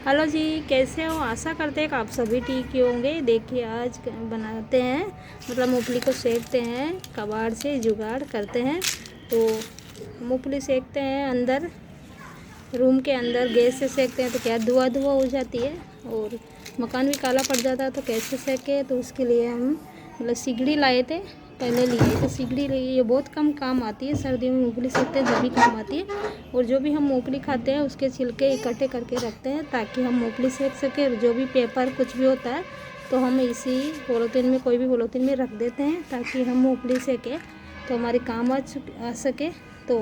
Hello जी, कैसे हो? आशा करते हैं कि आप सभी ठीक ही होंगे। देखिए आज बनाते हैं, मतलब मूंगफली को सेकते हैं, कबाड़ से जुगाड़ करते हैं। तो मूंगफली सेकते हैं अंदर, रूम के अंदर गैस से सेकते हैं तो क्या धुआं धुआं हो जाती है और मकान भी काला पड़ जाता है। तो कैसे सेके, तो उसके लिए हम मतलब सिगड़ी लाए थे, पहले लिए थे सिगड़ी। ये बहुत कम काम आती है, सर्दियों में मूंगफली सेकते हैं जब भी काम आती है। और जो भी हम मूंगफली खाते हैं उसके छिलके इकट्ठे करके रखते हैं ताकि हम मूंगफली सेक सकें। जो भी पेपर कुछ भी होता है तो हम इसी पॉलीथीन में, कोई भी पॉलीथीन में रख देते हैं ताकि हम मूंगफली सेकें तो हमारे काम आ सके। तो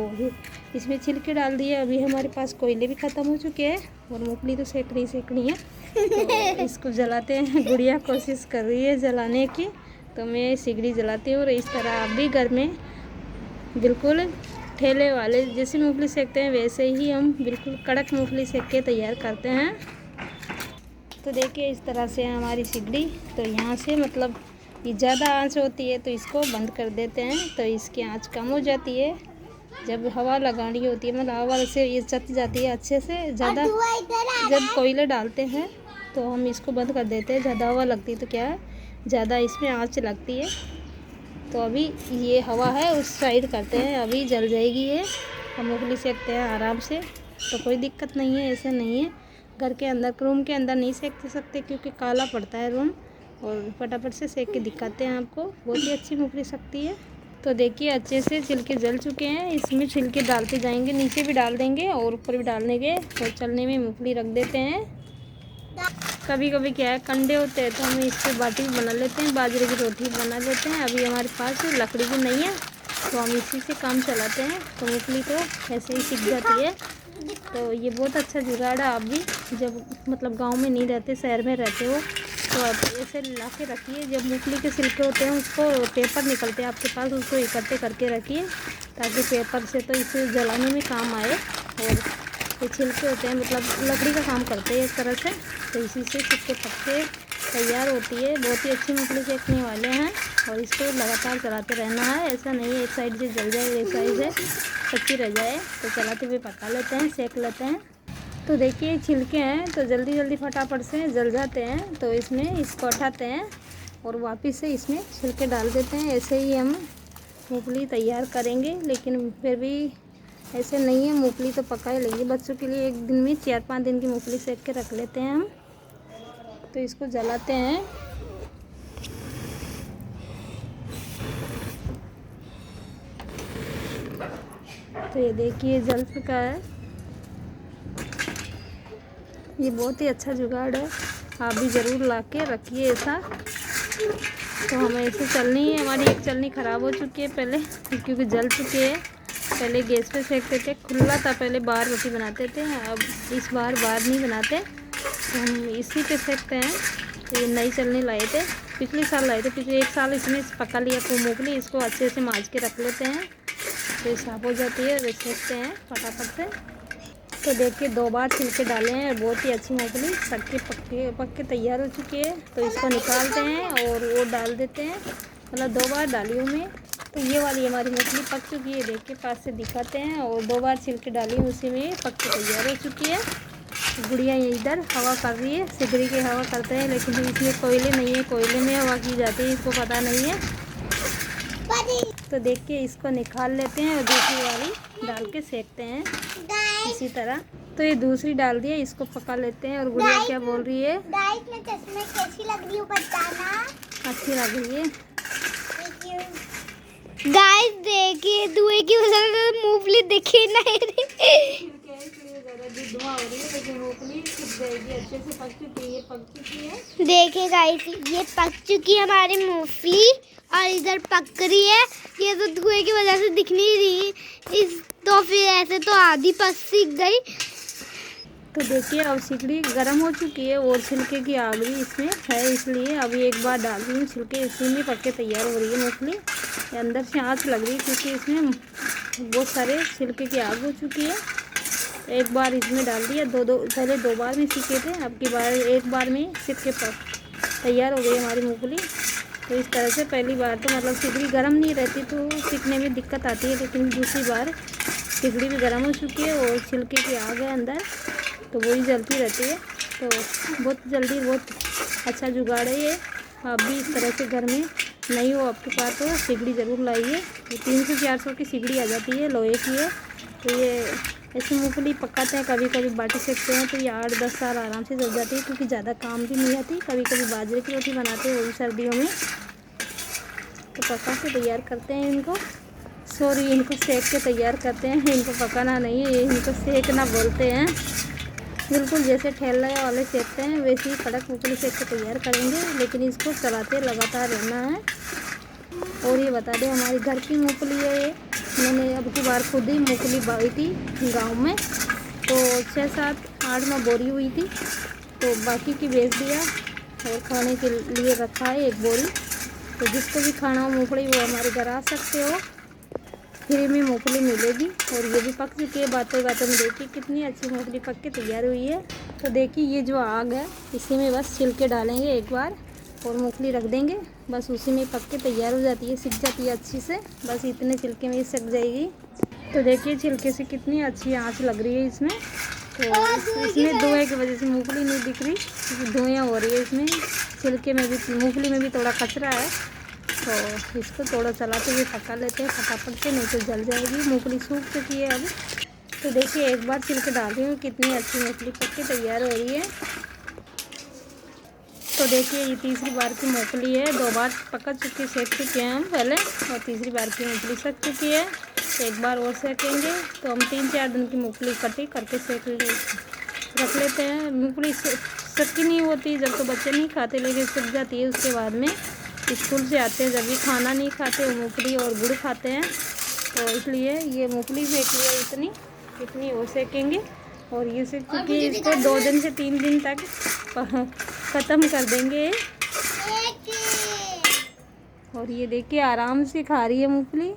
इसमें छिलके डाल दिए। अभी हमारे पास कोयले भी ख़त्म हो चुके हैं और मूंगफली तो सेकनी है। तो इसको जलाते हैं। गुड़िया कोशिश कर रही है जलाने की, तो मैं सिगड़ी जलाती हूँ। और इस तरह आप भी घर में बिल्कुल ठेले वाले जैसे मूंगफली सेकते हैं वैसे ही हम बिल्कुल कड़क मूंगफली सेक के तैयार करते हैं। तो देखिए इस तरह से हमारी सिगड़ी, तो यहाँ से मतलब ये ज़्यादा आंच होती है तो इसको बंद कर देते हैं, तो इसकी आंच कम हो जाती है। जब हवा लगानी होती है, मतलब हवा से ये चट जाती है अच्छे से। ज़्यादा जब कोयले डालते हैं तो हम इसको बंद कर देते हैं। ज़्यादा हवा लगती है तो क्या है, ज़्यादा इसमें आंच लगती है। तो अभी ये हवा है उस साइड करते हैं, अभी जल जाएगी ये। हम मूंगफली सेकते हैं आराम से, तो कोई दिक्कत नहीं है। ऐसा नहीं है घर के अंदर, रूम के अंदर नहीं सेक सकते क्योंकि काला पड़ता है रूम। और फटाफट से सेक के दिखाते हैं आपको, बहुत ही अच्छी मूंगफली सकती है। तो देखिए अच्छे से छिलके जल चुके हैं। इसमें छिलके डालते जाएंगे, नीचे भी डाल देंगे और ऊपर भी डाल देंगे और चलने में मूंगफली रख देते हैं। कभी कभी क्या है, कंडे होते हैं तो हम इससे बाटी भी बना लेते हैं, बाजरे की रोटी बना लेते हैं। अभी हमारे पास लकड़ी भी नहीं है तो हम इसी से काम चलाते हैं। तो मूंगफली तो ऐसे ही सीख जाती है। तो ये बहुत अच्छा जुगाड़ है। आप भी जब मतलब गांव में नहीं रहते, शहर में रहते हो, तो आप ऐसे ला के रखिए। जब मूंगफली के छिलके होते हैं उसको पेपर निकलते हैं आपके पास, उसको इकट्ठे करके रखिए ताकि पेपर से तो इसे जलाने में काम आए। और ये छिलके होते हैं मतलब लकड़ी का काम करते हैं एक तरह से, तो इसी से छिलके पक्के तैयार होती है। बहुत ही अच्छी मूंगफली सेकने वाले हैं और इसको लगातार चलाते रहना है। ऐसा नहीं है एक साइड से जल जाए एक साइड से कच्ची रह जाए, तो चलाते हुए पका लेते हैं, सेक लेते हैं। तो देखिए छिलके हैं तो जल्दी जल्दी फटाफट से जल जाते हैं। तो इसमें इसको उठाते हैं और वापस से इसमें छिलके डाल देते हैं। ऐसे ही हम मूंगफली तैयार करेंगे, लेकिन फिर भी ऐसे नहीं है, मूंगफली तो पका ही लेंगे। बच्चों के लिए एक दिन में 4-5 दिन की मूंगफली सेक के रख लेते हैं हम। तो इसको जलाते हैं। तो ये देखिए जल चुका है। ये बहुत ही अच्छा जुगाड़ है, आप भी ज़रूर ला के रखिए ऐसा। तो हमें ऐसे चलनी है, हमारी एक चलनी ख़राब हो चुकी है पहले क्योंकि जल चुकी है। पहले गैस पे सेकते थे, खुला था पहले, बाहर रोटी बनाते थे। अब इस बार बाहर नहीं बनाते, तो हम इसी पे सेकते हैं। तो ये नई चलनी लाए थे, पिछले साल लाए थे, पिछले 1 साल इसमें पका लिया तो मूंगफली। इसको अच्छे से मांज के रख लेते हैं तो ये साफ हो जाती है और सेकते हैं फटाफट से। तो देखिए 2 बार छिलके डाले हैं, बहुत ही अच्छी मूंगफली सबके पक्के तैयार हो चुकी है। तो इसको निकालते हैं और वो डाल देते हैं, मतलब 2 बार डाली हूँ मैं। तो ये वाली हमारी मूंगफली पक चुकी है, देखिए पास से दिखाते हैं। और 2 बार छिलके डाली हूँ, उसी में पक के तैयार हो चुकी है। गुड़िया इधर हवा कर रही है, सिगड़ी की हवा करते हैं, लेकिन इसमें कोयले नहीं है, कोयले में हवा की जाती है, इसको पता नहीं है। तो देखिए इसको निकाल लेते हैं और दूसरी वाली डाल के सेकते हैं इसी तरह। तो ये दूसरी डाल दिया, इसको पका लेते हैं। और गुड़िया क्या बोल रही है? गाइस मैं चश्मे कैसी लग रही हूँ बताना। अच्छी लग रही है। गाइस देखिए धुएं की वजह से मूंगफली दिखी नहीं रही। देखिए गाइस ये पक चुकी है हमारी मूंगफली और इधर पक रही है। ये तो धुएं की वजह से दिख नहीं रही इस, तो फिर ऐसे तो आधी पक सीख गई। तो देखिए अब सिगड़ी गर्म हो चुकी है और छिलके की आग भी इसमें है, इसलिए अभी एक बार डाल रही हूँ छिलके, इसी में पक के तैयार हो रही है मूंगफली। अंदर से आँच लग रही है क्योंकि इसमें बहुत सारे छिलके की आग हो चुकी है। एक बार इसमें डाल दिया, पहले 2 बार में सीखे थे, अब की बार एक बार में सीख के तैयार हो गई हमारी मूंगफली। तो इस तरह से पहली बार तो मतलब सिगड़ी गर्म नहीं रहती तो सीखने में दिक्कत आती है, लेकिन दूसरी बार सिगड़ी भी गर्म हो चुकी है और छिलके की आग है अंदर। तो वही जलती रहती है। तो बहुत जल्दी बहुत अच्छा जुगाड़ है ये। आप भी इस तरह से घर में नहीं हो आपके पास तो सिगड़ी ज़रूर लाइए। ये 300-400 की सिगड़ी आ जाती है, लोहे की है। तो ये ऐसे मूँगफली पकाते हैं, कभी कभी बाटी सेकते हैं तो ये 8-10 साल आराम से चल जाती है, क्योंकि ज़्यादा काम भी नहीं आती। कभी कभी बाजरे की रोटी बनाते हैं वो भी सर्दियों में। तो पका के तैयार करते हैं इनको, सॉरी इनको सेक के तैयार करते हैं। इनको पकाना नहीं है, इनको सेकना बोलते हैं। बिल्कुल जैसे ठेले वाले सेकते हैं वैसे ही कड़क मूँगफली सेक के तैयार करेंगे, लेकिन इसको चलाते लगातार रहना है। और ये बता दें हमारी घर की मूँगफली है ये। मैंने अब की बार खुद ही मूँगफली बोई थी गांव में, तो 6-7-8 बोरी हुई थी, तो बाकी की बेच दिया और खाने के लिए रखा है 1 बोरी। तो जिसको भी खाना हो मूँगफली वो हमारे घर आ सकते हो, फ्री में मूँगफली मिलेगी। और ये भी पक चुकी है, बातों बातों में देखिए कितनी अच्छी मूँगफली पक के तैयार हुई है। तो देखिए ये जो आग है इसी में बस छिलके डालेंगे एक बार और मूँगफली रख देंगे, बस उसी में पक के तैयार हो जाती है, सिक जाती है अच्छी से। बस इतने छिलके में ही सिक जाएगी। तो देखिए छिलके से कितनी अच्छी आँच लग रही है इसमें। तो इसमें धुएँ की वजह से मूँगफली नहीं दिख रही, क्योंकि धुएँ हो रही है इसमें। छिलके में भी, मूँगफली में भी थोड़ा कचरा है, तो इसको थोड़ा चलाते हुए पका लेते हैं फटाफट से, नहीं तो जल जाएगी। मूँगफली सूख चुकी है अब। तो देखिए एक बार छिलके डाल रही हूँ, कितनी अच्छी मूँगफली पक के तैयार हो रही है। तो देखिए ये तीसरी बार की मूँगफली है, 2 बार पका चुकी सेक चुके हैं हम पहले, और तीसरी बार की मूँगफली सेक चुकी है। एक बार और सेकेंगे तो हम 3-4 दिन की मूँगफली इकट्ठी करके सेक रख लेते हैं। मूँगफली सकी नहीं होती जब तो बच्चे नहीं खाते, लेकिन सूख जाती है उसके बाद में। स्कूल से आते हैं जब भी खाना नहीं खाते, वो मूँगफली और गुड़ खाते हैं, तो इसलिए ये मूँगफली सेक लिया इतनी और सेकेंगे। और ये सेक चुकी है, इसको 2 दिन से 3 दिन तक ख़त्म कर देंगे। और ये देखिए आराम से खा रही है मूँगफली।